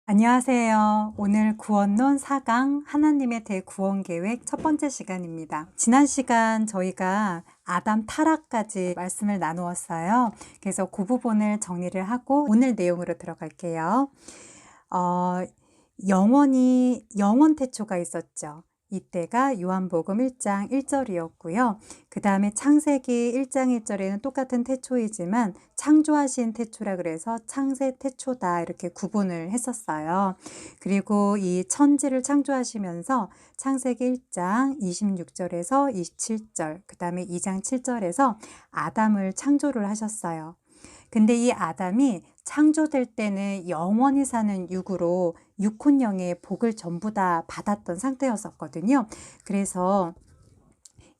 안녕하세요. 오늘 구원론 4강 하나님의 대구원 계획 첫 번째 시간입니다. 지난 시간 저희가 아담 타락까지 말씀을 나누었어요. 그래서 그 부분을 정리를 하고 오늘 내용으로 들어갈게요. 영원 태초가 있었죠. 이때가 요한복음 1장 1절이었고요. 그 다음에 창세기 1장 1절에는 똑같은 태초이지만 창조하신 태초라 그래서 창세 태초다 이렇게 구분을 했었어요. 그리고 이 천지를 창조하시면서 창세기 1장 26절에서 27절, 그 다음에 2장 7절에서 아담을 창조를 하셨어요. 근데 이 아담이 창조될 때는 영원히 사는 육으로 육혼령의 복을 전부 다 받았던 상태였었거든요. 그래서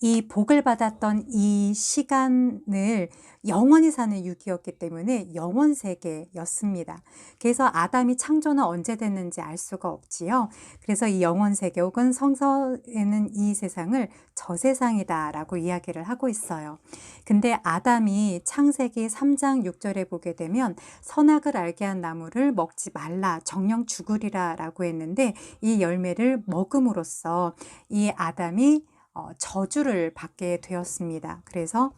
이 복을 받았던 이 시간을 영원히 사는 육이었기 때문에 영원 세계였습니다. 그래서 아담이 창조는 언제 됐는지 알 수가 없지요. 그래서 이 영원 세계 혹은 성서에는 이 세상을 저세상이다라고 이야기를 하고 있어요. 근데 아담이 창세기 3장 6절에 보게 되면 선악을 알게 한 나무를 먹지 말라 정령 죽으리라 라고 했는데 이 열매를 먹음으로써 이 아담이 저주를 받게 되었습니다. 그래서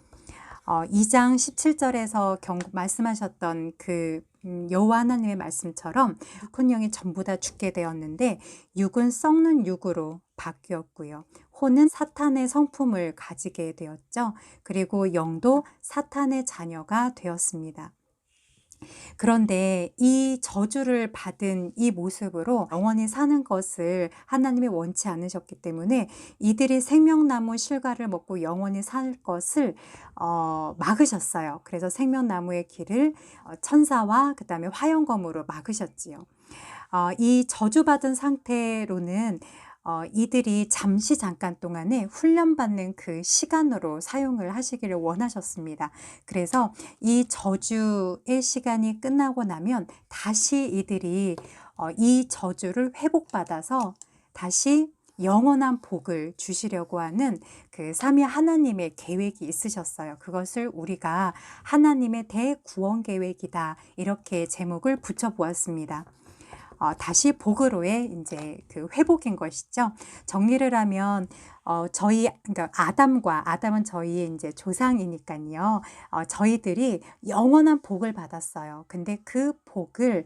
2장 17절에서 말씀하셨던 그 여호와 하나님의 말씀처럼 육혼령이 전부 다 죽게 되었는데 육은 썩는 육으로 바뀌었고요. 혼은 사탄의 성품을 가지게 되었죠. 그리고 영도 사탄의 자녀가 되었습니다. 그런데 이 저주를 받은 이 모습으로 영원히 사는 것을 하나님이 원치 않으셨기 때문에 이들이 생명나무 실과를 먹고 영원히 살 것을 막으셨어요. 그래서 생명나무의 길을 천사와 그 다음에 화영검으로 막으셨지요. 이 저주받은 상태로는 이들이 잠시 잠깐 동안에 훈련받는 그 시간으로 사용을 하시기를 원하셨습니다. 그래서 이 저주의 시간이 끝나고 나면 다시 이들이 이 저주를 회복받아서 다시 영원한 복을 주시려고 하는 그 삼위 하나님의 계획이 있으셨어요. 그것을 우리가 하나님의 대구원 계획이다 이렇게 제목을 붙여보았습니다. 다시 복으로의 이제 그 회복인 것이죠. 정리를 하면 그러니까 아담은 저희의 이제 조상이니까요. 저희들이 영원한 복을 받았어요. 근데 그 복을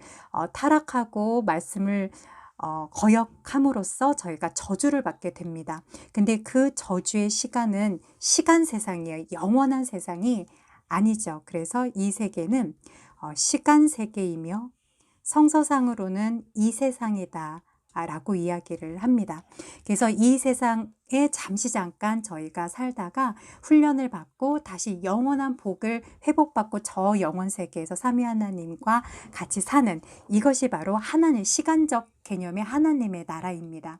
타락하고 말씀을 거역함으로써 저희가 저주를 받게 됩니다. 근데 그 저주의 시간은 시간 세상이에요. 영원한 세상이 아니죠. 그래서 이 세계는 시간 세계이며 성서상으로는 이 세상이다 라고 이야기를 합니다. 그래서 이 세상에 잠깐 저희가 살다가 훈련을 받고 다시 영원한 복을 회복받고 저 영원 세계에서 삼위 하나님과 같이 사는 이것이 바로 하나님 시간적 개념의 하나님의 나라입니다.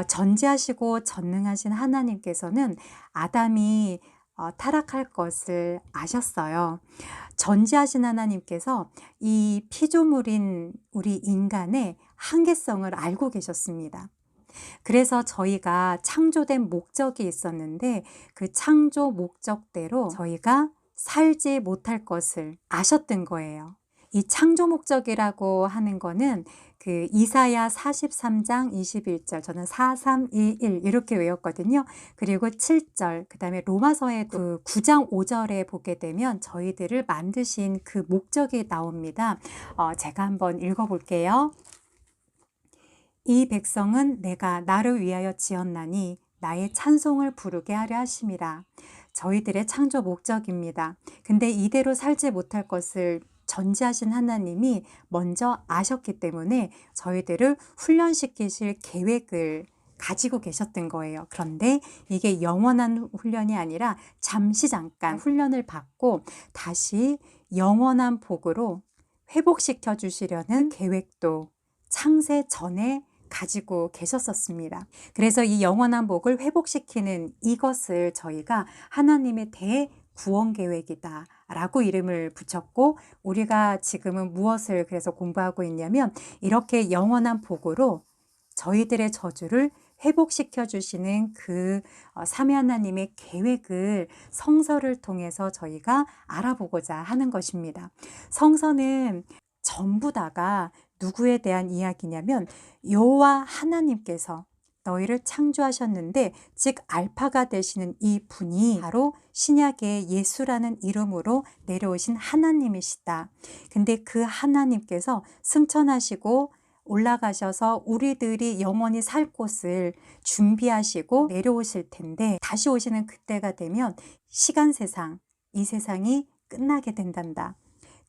전지하시고 전능하신 하나님께서는 아담이 타락할 것을 아셨어요. 전지하신 하나님께서 이 피조물인 우리 인간의 한계성을 알고 계셨습니다. 그래서 저희가 창조된 목적이 있었는데 그 창조 목적대로 저희가 살지 못할 것을 아셨던 거예요. 이 창조 목적이라고 하는 거는 그 이사야 43장 21절, 저는 4321 이렇게 외웠거든요. 그리고 7절, 그 다음에 로마서의 그 9장 5절에 보게 되면 저희들을 만드신 그 목적이 나옵니다. 제가 한번 읽어볼게요. 이 백성은 내가 나를 위하여 지었나니 나의 찬송을 부르게 하려 하심이라. 저희들의 창조 목적입니다. 근데 이대로 살지 못할 것을 전지하신 하나님이 먼저 아셨기 때문에 저희들을 훈련시키실 계획을 가지고 계셨던 거예요. 그런데 이게 영원한 훈련이 아니라 잠시 잠깐 훈련을 받고 다시 영원한 복으로 회복시켜 주시려는 계획도 창세 전에 가지고 계셨었습니다. 그래서 이 영원한 복을 회복시키는 이것을 저희가 하나님의 대구원 계획이다 라고 이름을 붙였고, 우리가 지금은 무엇을 그래서 공부하고 있냐면 이렇게 영원한 복으로 저희들의 저주를 회복시켜 주시는 그 삼위 하나님의 계획을 성서를 통해서 저희가 알아보고자 하는 것입니다. 성서는 전부 다가 누구에 대한 이야기냐면 여호와 하나님께서 너희를 창조하셨는데, 즉 알파가 되시는 이 분이 바로 신약의 예수라는 이름으로 내려오신 하나님이시다. 근데 그 하나님께서 승천하시고 올라가셔서 우리들이 영원히 살 곳을 준비하시고 내려오실 텐데, 다시 오시는 그때가 되면 시간 세상, 이 세상이 끝나게 된단다.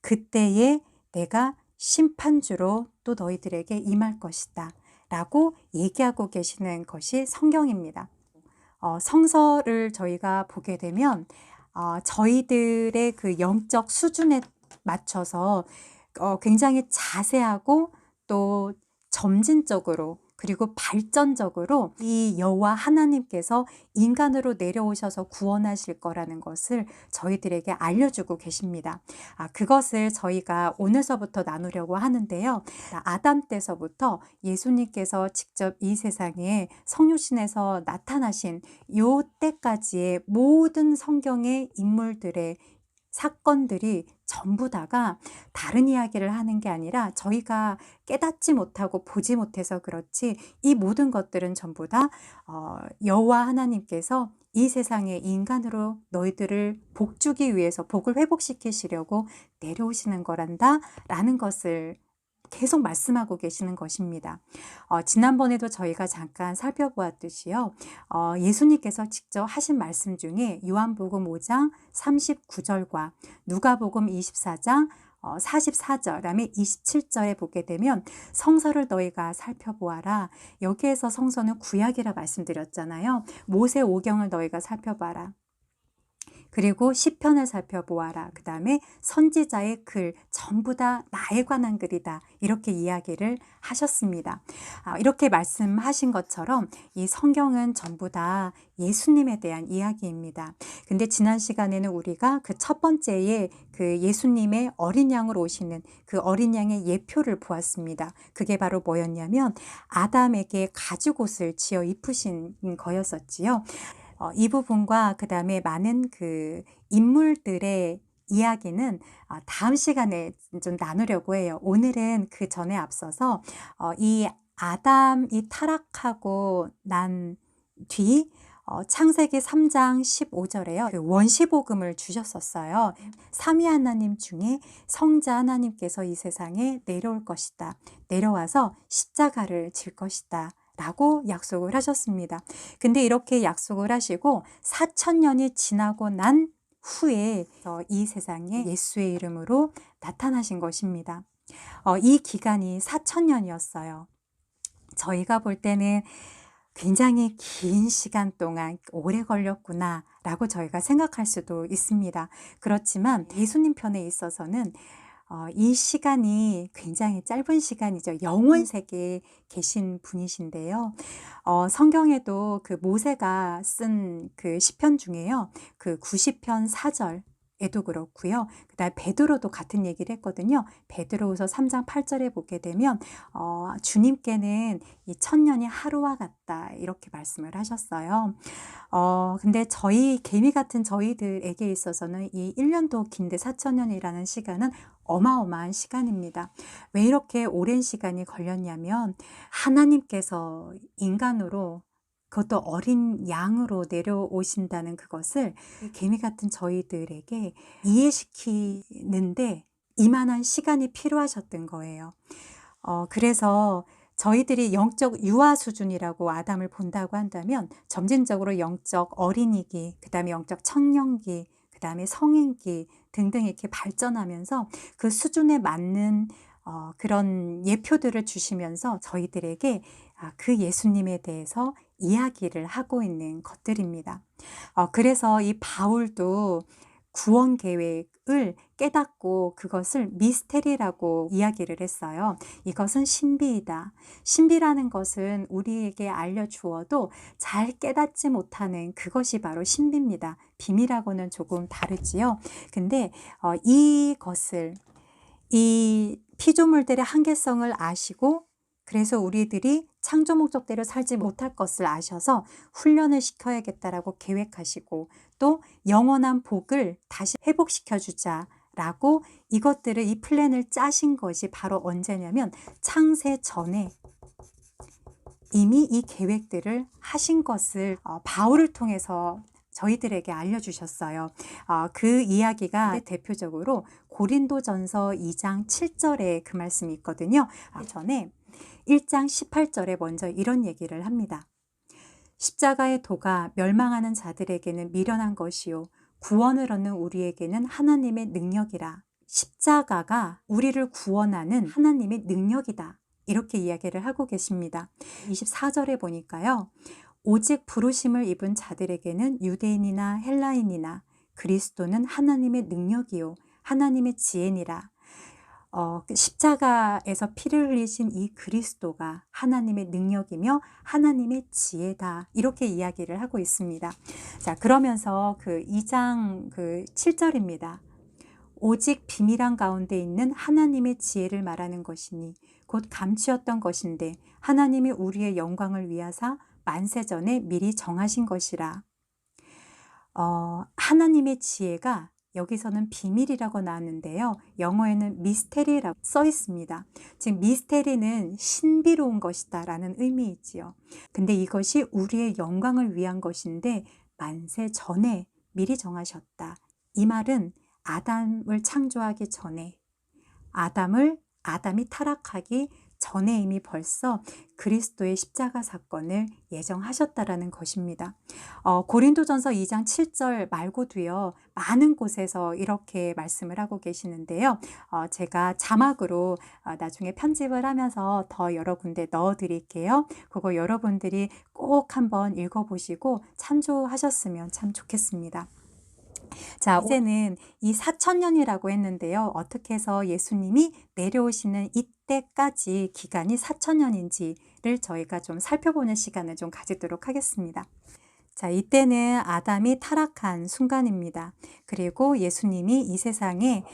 그때에 내가 심판주로 또 너희들에게 임할 것이다 라고 얘기하고 계시는 것이 성경입니다. 성서를 저희가 보게 되면 저희들의 그 영적 수준에 맞춰서 굉장히 자세하고 또 점진적으로 그리고 발전적으로 이 여호와 하나님께서 인간으로 내려오셔서 구원하실 거라는 것을 저희들에게 알려주고 계십니다. 그것을 저희가 오늘서부터 나누려고 하는데요. 아담 때서부터 예수님께서 직접 이 세상에 성육신에서 나타나신 요 때까지의 모든 성경의 인물들의 사건들이 전부 다가 다른 이야기를 하는 게 아니라 저희가 깨닫지 못하고 보지 못해서 그렇지, 이 모든 것들은 전부 다 여호와 하나님께서 이 세상에 인간으로 너희들을 복주기 위해서 복을 회복시키시려고 내려오시는 거란다 라는 것을 계속 말씀하고 계시는 것입니다. 지난번에도 저희가 잠깐 살펴보았듯이요. 예수님께서 직접 하신 말씀 중에 요한복음 5장 39절과 누가복음 24장 44절, 그다음에 27절에 보게 되면 성서를 너희가 살펴보아라. 여기에서 성서는 구약이라 말씀드렸잖아요. 모세 오경을 너희가 살펴봐라. 그리고 시편을 살펴보아라. 그 다음에 선지자의 글, 전부 다 나에 관한 글이다. 이렇게 이야기를 하셨습니다. 이렇게 말씀하신 것처럼 이 성경은 전부 다 예수님에 대한 이야기입니다. 근데 지난 시간에는 우리가 그 첫 번째에 그 예수님의 어린 양으로 오시는 그 어린 양의 예표를 보았습니다. 그게 바로 뭐였냐면 아담에게 가죽옷을 지어 입으신 거였었지요. 이 부분과 그 다음에 많은 그 인물들의 이야기는 다음 시간에 좀 나누려고 해요. 오늘은 그 전에 앞서서 이 아담이 타락하고 난 뒤 창세기 3장 15절에요. 그 원시복음을 주셨었어요. 삼위 하나님 중에 성자 하나님께서 이 세상에 내려올 것이다. 내려와서 십자가를 질 것이다. 라고 약속을 하셨습니다. 근데 이렇게 약속을 하시고 4,000년이 지나고 난 후에 이 세상에 예수의 이름으로 나타나신 것입니다. 이 기간이 4,000년이었어요. 저희가 볼 때는 굉장히 긴 시간 동안 오래 걸렸구나 라고 저희가 생각할 수도 있습니다. 그렇지만 예수님 편에 있어서는 이 시간이 굉장히 짧은 시간이죠. 영원 세계에 계신 분이신데요. 성경에도 그 모세가 쓴 그 시편 중에요. 그 90편 4절 에도 그렇고요. 그다음에 베드로도 같은 얘기를 했거든요. 베드로후서 3장 8절에 보게 되면 주님께는 이 1,000년이 하루와 같다 이렇게 말씀을 하셨어요. 근데 저희 개미 같은 저희들에게 있어서는 이 1년도 긴데 4,000년이라는 시간은 어마어마한 시간입니다. 왜 이렇게 오랜 시간이 걸렸냐면 하나님께서 인간으로, 그것도 어린 양으로 내려오신다는 그것을 개미 같은 저희들에게 이해시키는데 이만한 시간이 필요하셨던 거예요. 그래서 저희들이 영적 유아 수준이라고 아담을 본다고 한다면 점진적으로 영적 어린이기, 그 다음에 영적 청년기, 그 다음에 성인기 등등 이렇게 발전하면서 그 수준에 맞는 그런 예표들을 주시면서 저희들에게 그 예수님에 대해서 이야기를 하고 있는 것들입니다. 그래서 이 바울도 구원 계획을 깨닫고 그것을 미스테리라고 이야기를 했어요. 이것은 신비이다. 신비라는 것은 우리에게 알려주어도 잘 깨닫지 못하는 그것이 바로 신비입니다. 비밀하고는 조금 다르지요. 근데 이것을, 이 피조물들의 한계성을 아시고, 그래서 우리들이 창조 목적대로 살지 못할 것을 아셔서 훈련을 시켜야겠다라고 계획하시고, 또 영원한 복을 다시 회복시켜 주자 라고 이것들을 이 플랜을 짜신 것이 바로 언제냐면 창세 전에 이미 이 계획들을 하신 것을 바울을 통해서 저희들에게 알려주셨어요. 그 이야기가 대표적으로 고린도전서 2장 7절에 그 말씀이 있거든요. 전에 1장 18절에 먼저 이런 얘기를 합니다. 십자가의 도가 멸망하는 자들에게는 미련한 것이요 구원을 얻는 우리에게는 하나님의 능력이라. 십자가가 우리를 구원하는 하나님의 능력이다. 이렇게 이야기를 하고 계십니다. 24절에 보니까요. 오직 부르심을 입은 자들에게는 유대인이나 헬라인이나 그리스도는 하나님의 능력이요 하나님의 지혜니라. 십자가에서 피를 흘리신 이 그리스도가 하나님의 능력이며 하나님의 지혜다. 이렇게 이야기를 하고 있습니다. 자, 그러면서 그 2장 7절입니다. 오직 비밀한 가운데 있는 하나님의 지혜를 말하는 것이니 곧 감추었던 것인데 하나님이 우리의 영광을 위하사 만세전에 미리 정하신 것이라. 하나님의 지혜가 여기서는 비밀이라고 나왔는데요. 영어에는 미스테리라고 써 있습니다. 즉 미스테리는 신비로운 것이다 라는 의미이지요. 근데 이것이 우리의 영광을 위한 것인데 만세 전에 미리 정하셨다. 이 말은 아담을 창조하기 전에 아담이 타락하기 전에 이미 벌써 그리스도의 십자가 사건을 예정하셨다라는 것입니다. 고린도전서 2장 7절 말고도요. 많은 곳에서 이렇게 말씀을 하고 계시는데요. 제가 자막으로 나중에 편집을 하면서 더 여러 군데 넣어드릴게요. 그거 여러분들이 꼭 한번 읽어보시고 참조하셨으면 참 좋겠습니다. 자, 이제는 이 4,000년이라고 했는데요. 어떻게 해서 예수님이 내려오시는 이때까지 기간이 4,000년인지를 저희가 좀 살펴보는 시간을 좀 가지도록 하겠습니다. 자, 이때는 아담이 타락한 순간입니다. 그리고 예수님이 이 세상에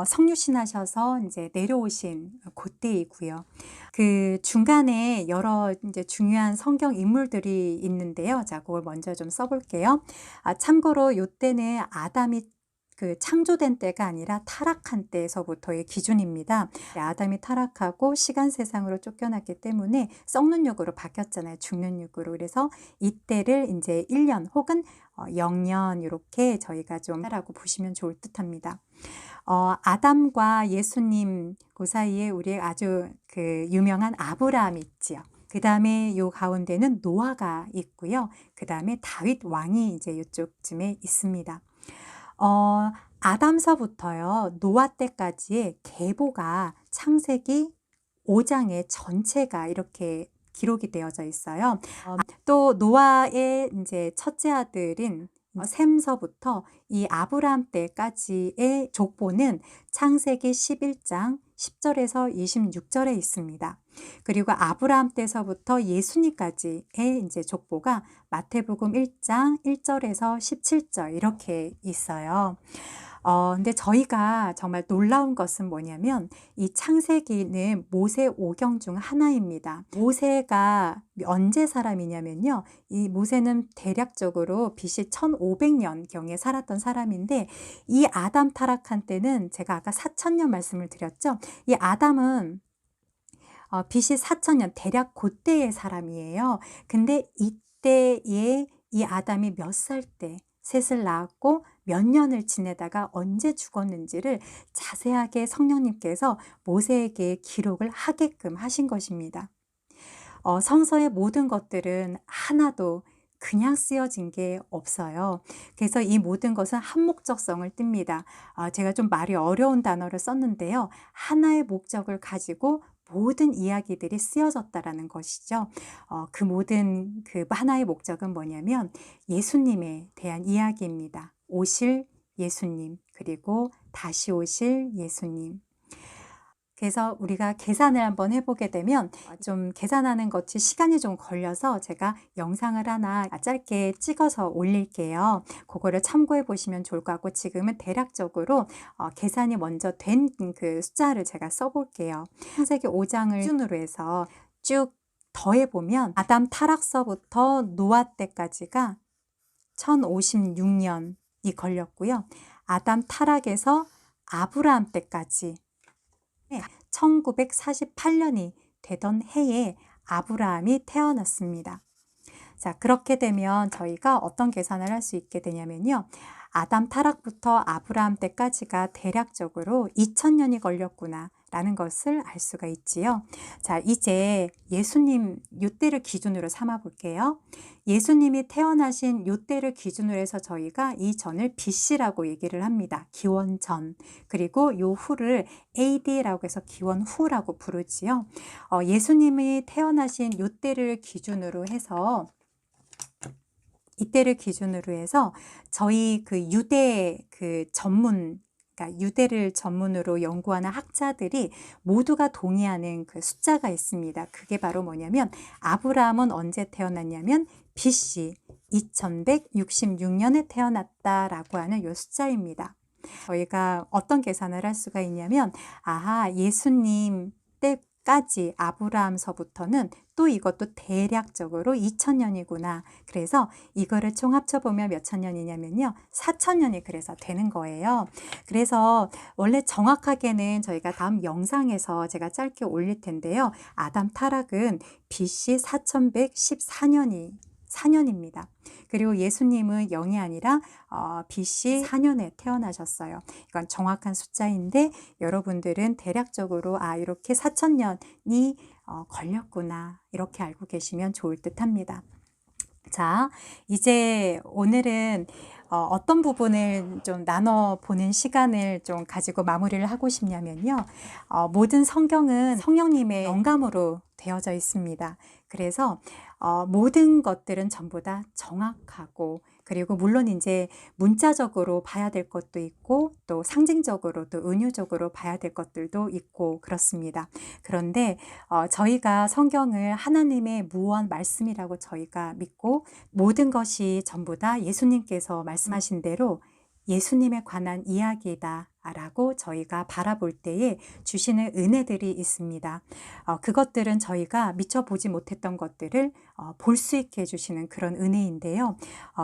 성육신하셔서 이제 내려오신 그때이고요. 그 중간에 여러 이제 중요한 성경 인물들이 있는데요. 자, 그걸 먼저 좀 써볼게요. 참고로 이때는 아담이 그 창조된 때가 아니라 타락한 때에서부터의 기준입니다. 아담이 타락하고 시간 세상으로 쫓겨났기 때문에 썩는 육으로 바뀌었잖아요. 죽는 육으로. 그래서 이때를 이제 1년 혹은 0년 이렇게 저희가 좀 라고 보시면 좋을 듯합니다. 아담과 예수님 그 사이에 우리 아주 그 유명한 아브라함이 있지요. 그 다음에 요 가운데는 노아가 있고요. 그 다음에 다윗 왕이 이제 이쪽쯤에 있습니다. 아담서부터요, 노아 때까지의 계보가 창세기 5장의 전체가 이렇게 기록이 되어져 있어요. 또 노아의 이제 첫째 아들인 셈서부터 이 아브라함 때까지의 족보는 창세기 11장 10절에서 26절에 있습니다. 그리고 아브라함 때서부터 예수님까지의 이제 족보가 마태복음 1장 1절에서 17절 이렇게 있어요. 근데 저희가 정말 놀라운 것은 뭐냐면 이 창세기는 모세 5경 중 하나입니다. 모세가 언제 사람이냐면요. 이 모세는 대략적으로 BC 1500년경에 살았던 사람인데 이 아담 타락한 때는 제가 아까 4000년 말씀을 드렸죠. 이 아담은 BC 4000년 대략 그때의 사람이에요. 근데 이때에 이 아담이 몇 살 때 셋을 낳았고 몇 년을 지내다가 언제 죽었는지를 자세하게 성령님께서 모세에게 기록을 하게끔 하신 것입니다. 성서의 모든 것들은 하나도 그냥 쓰여진 게 없어요. 그래서 이 모든 것은 한 목적성을 띱니다. 제가 좀 말이 어려운 단어를 썼는데요. 하나의 목적을 가지고 모든 이야기들이 쓰여졌다라는 것이죠. 그 모든 그 하나의 목적은 뭐냐면 예수님에 대한 이야기입니다. 오실 예수님, 그리고 다시 오실 예수님. 그래서 우리가 계산을 한번 해보게 되면 좀 계산하는 것이 시간이 좀 걸려서 제가 영상을 하나 짧게 찍어서 올릴게요. 그거를 참고해 보시면 좋을 것 같고 지금은 대략적으로 계산이 먼저 된 그 숫자를 제가 써볼게요. 창세기 5장을 기준으로 해서 쭉 더해보면 아담 타락서부터 노아 때까지가 1056년이 걸렸고요. 아담 타락에서 아브라함 때까지 1948년이 되던 해에 아브라함이 태어났습니다. 자, 그렇게 되면 저희가 어떤 계산을 할 수 있게 되냐면요. 아담 타락부터 아브라함 때까지가 대략적으로 2000년이 걸렸구나 라는 것을 알 수가 있지요. 자, 이제 예수님 요때를 기준으로 삼아 볼게요. 예수님이 태어나신 요때를 기준으로 해서 저희가 이 전을 BC라고 얘기를 합니다. 기원 전. 그리고 요 후를 AD라고 해서 기원 후라고 부르지요. 예수님이 태어나신 요때를 기준으로 해서 이때를 기준으로 해서 저희 그 유대 그 전문, 그러니까 유대를 전문으로 연구하는 학자들이 모두가 동의하는 그 숫자가 있습니다. 그게 바로 뭐냐면 아브라함은 언제 태어났냐면 BC 2166년에 태어났다라고 하는 요 숫자입니다. 저희가 어떤 계산을 할 수가 있냐면 예수님 때까지 아브라함서부터는 또 이것도 대략적으로 2000년이구나. 그래서 이거를 총 합쳐보면 몇 천 년이냐면요. 4000년이 그래서 되는 거예요. 그래서 원래 정확하게는 저희가 다음 영상에서 제가 짧게 올릴 텐데요. 아담 타락은 BC 4114년입니다. 그리고 예수님은 0이 아니라 BC 4년에 태어나셨어요. 이건 정확한 숫자인데 여러분들은 대략적으로 이렇게 4000년이 걸렸구나 이렇게 알고 계시면 좋을 듯 합니다. 자, 이제 오늘은 어떤 부분을 좀 나눠보는 시간을 좀 가지고 마무리를 하고 싶냐면요. 모든 성경은 성령님의 영감으로 되어져 있습니다. 그래서 모든 것들은 전부 다 정확하고 그리고 물론 이제 문자적으로 봐야 될 것도 있고 또 상징적으로 또 은유적으로 봐야 될 것들도 있고 그렇습니다. 그런데 저희가 성경을 하나님의 무언 말씀이라고 저희가 믿고 모든 것이 전부 다 예수님께서 말씀하신 대로 예수님에 관한 이야기다 라고 저희가 바라볼 때에 주시는 은혜들이 있습니다. 그것들은 저희가 미처 보지 못했던 것들을 볼 수 있게 해주시는 그런 은혜인데요.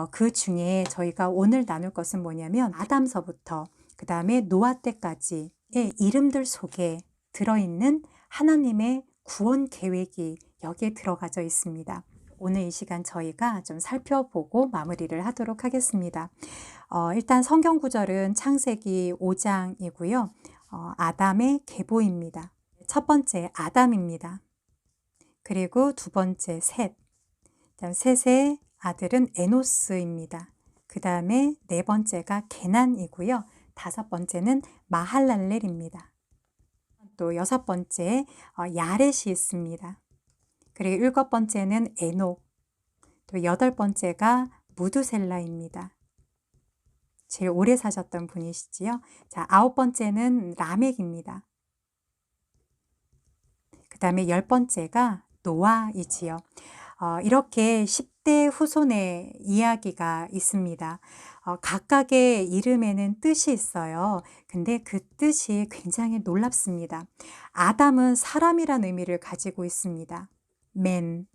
그 중에 저희가 오늘 나눌 것은 뭐냐면 아담서부터 그 다음에 노아 때까지의 이름들 속에 들어있는 하나님의 구원 계획이 여기에 들어가져 있습니다. 오늘 이 시간 저희가 좀 살펴보고 마무리를 하도록 하겠습니다. 일단 성경 구절은 창세기 5장이고요. 아담의 계보입니다. 첫 번째 아담입니다. 그리고 두 번째 셋. 셋의 아들은 에노스입니다. 그 다음에 네 번째가 게난이고요. 다섯 번째는 마할랄렐입니다. 또 여섯 번째 야렛이 있습니다. 그리고 일곱 번째는 에녹, 또 여덟 번째가 무두셀라입니다. 제일 오래 사셨던 분이시지요. 자, 아홉 번째는 라멕입니다. 그 다음에 열 번째가 노아이지요. 이렇게 10대 후손의 이야기가 있습니다. 각각의 이름에는 뜻이 있어요. 근데 그 뜻이 굉장히 놀랍습니다. 아담은 사람이란 의미를 가지고 있습니다. man.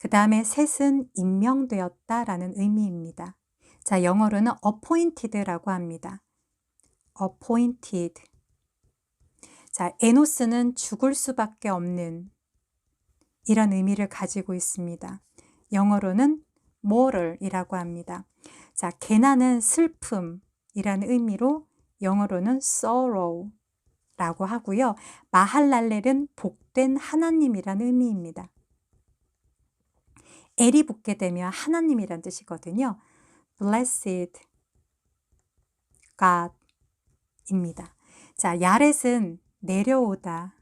그 다음에 셋은 임명되었다라는 의미입니다. 자, 영어로는 appointed라고 합니다. appointed. 자, 에노스는 죽을 수밖에 없는 이런 의미를 가지고 있습니다. 영어로는 mortal이라고 합니다. 자, 게난은 슬픔이라는 의미로 영어로는 sorrow라고 하고요. 마할랄렐은 복된 하나님이라는 의미입니다. 엘이 붙게 되면 하나님이란 뜻이거든요. Blessed God입니다. 자, 야렛은 내려오다.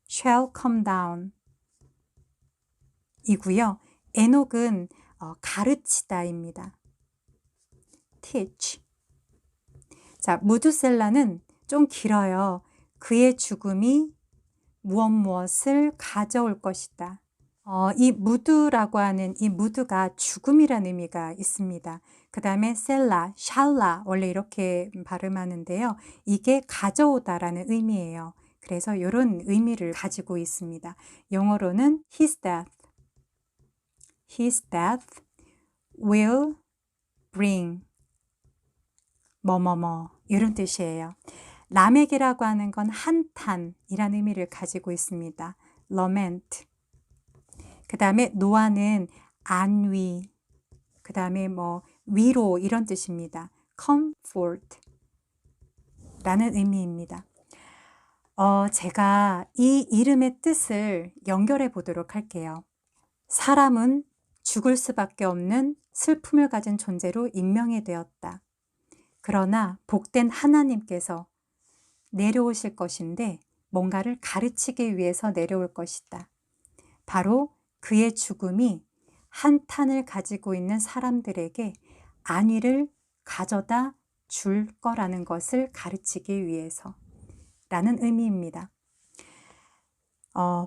Shall come down 이고요. 에녹은 가르치다입니다. Teach. 자, 무두셀라는 좀 길어요. 그의 죽음이 무엇을 가져올 것이다. 이 무드라고 하는 이 무드가 죽음이라는 의미가 있습니다. 그 다음에 셀라, 샬라 원래 이렇게 발음하는데요. 이게 가져오다라는 의미예요. 그래서 이런 의미를 가지고 있습니다. 영어로는 His death will bring 뭐뭐뭐 이런 뜻이에요. 라멕이라고 하는 건 한탄이라는 의미를 가지고 있습니다. lament. 그 다음에 노아는 안위, 그 다음에 뭐 위로 이런 뜻입니다. comfort 라는 의미입니다. 제가 이 이름의 뜻을 연결해 보도록 할게요. 사람은 죽을 수밖에 없는 슬픔을 가진 존재로 임명이 되었다. 그러나 복된 하나님께서 내려오실 것인데 뭔가를 가르치기 위해서 내려올 것이다. 바로 그의 죽음이 한탄을 가지고 있는 사람들에게 안위를 가져다 줄 거라는 것을 가르치기 위해서 라는 의미입니다.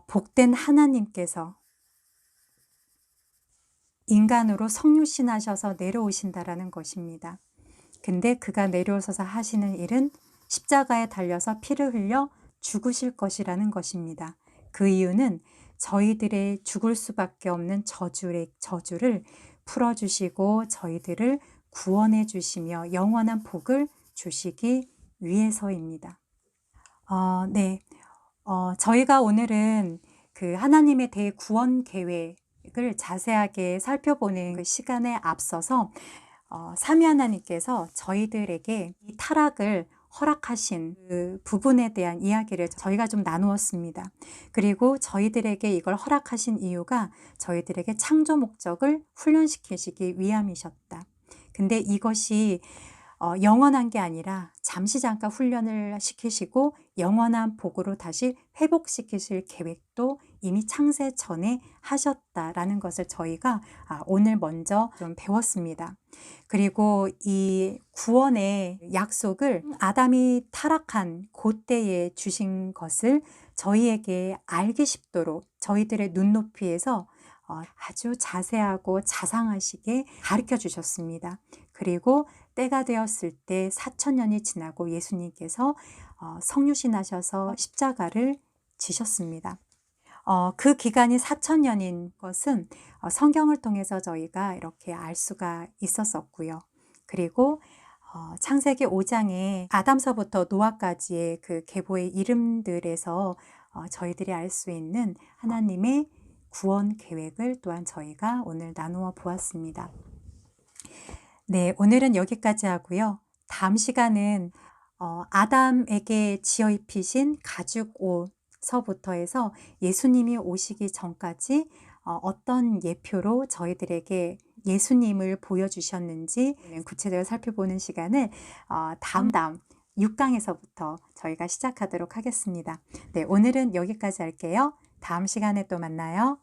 복된 하나님께서 인간으로 성육신하셔서 내려오신다라는 것입니다. 근데 그가 내려오셔서 하시는 일은 십자가에 달려서 피를 흘려 죽으실 것이라는 것입니다. 그 이유는 저희들의 죽을 수밖에 없는 저주를 풀어주시고 저희들을 구원해 주시며 영원한 복을 주시기 위해서입니다. 네. 저희가 오늘은 그 하나님의 대구원 계획을 자세하게 살펴보는 그 시간에 앞서서 삼위 하나님께서 저희들에게 이 타락을 허락하신 그 부분에 대한 이야기를 저희가 좀 나누었습니다. 그리고 저희들에게 이걸 허락하신 이유가 저희들에게 창조 목적을 훈련시키시기 위함이셨다. 근데 이것이 영원한 게 아니라 잠시 잠깐 훈련을 시키시고 영원한 복으로 다시 회복시키실 계획도 이미 창세 전에 하셨다라는 것을 저희가 오늘 먼저 좀 배웠습니다. 그리고 이 구원의 약속을 아담이 타락한 그때에 주신 것을 저희에게 알기 쉽도록 저희들의 눈높이에서 아주 자세하고 자상하시게 가르쳐 주셨습니다. 그리고 때가 되었을 때 4,000년이 지나고 예수님께서 성육신하셔서 십자가를 지셨습니다. 그 기간이 4,000년인 것은 성경을 통해서 저희가 이렇게 알 수가 있었었고요. 그리고 창세기 5장에 아담서부터 노아까지의 그 계보의 이름들에서 저희들이 알 수 있는 하나님의 구원 계획을 또한 저희가 오늘 나누어 보았습니다. 네, 오늘은 여기까지 하고요. 다음 시간은 아담에게 지어 입히신 가죽 옷서부터 해서 예수님이 오시기 전까지 어떤 예표로 저희들에게 예수님을 보여주셨는지 구체적으로 살펴보는 시간을 다음 6강에서부터 저희가 시작하도록 하겠습니다. 네, 오늘은 여기까지 할게요. 다음 시간에 또 만나요.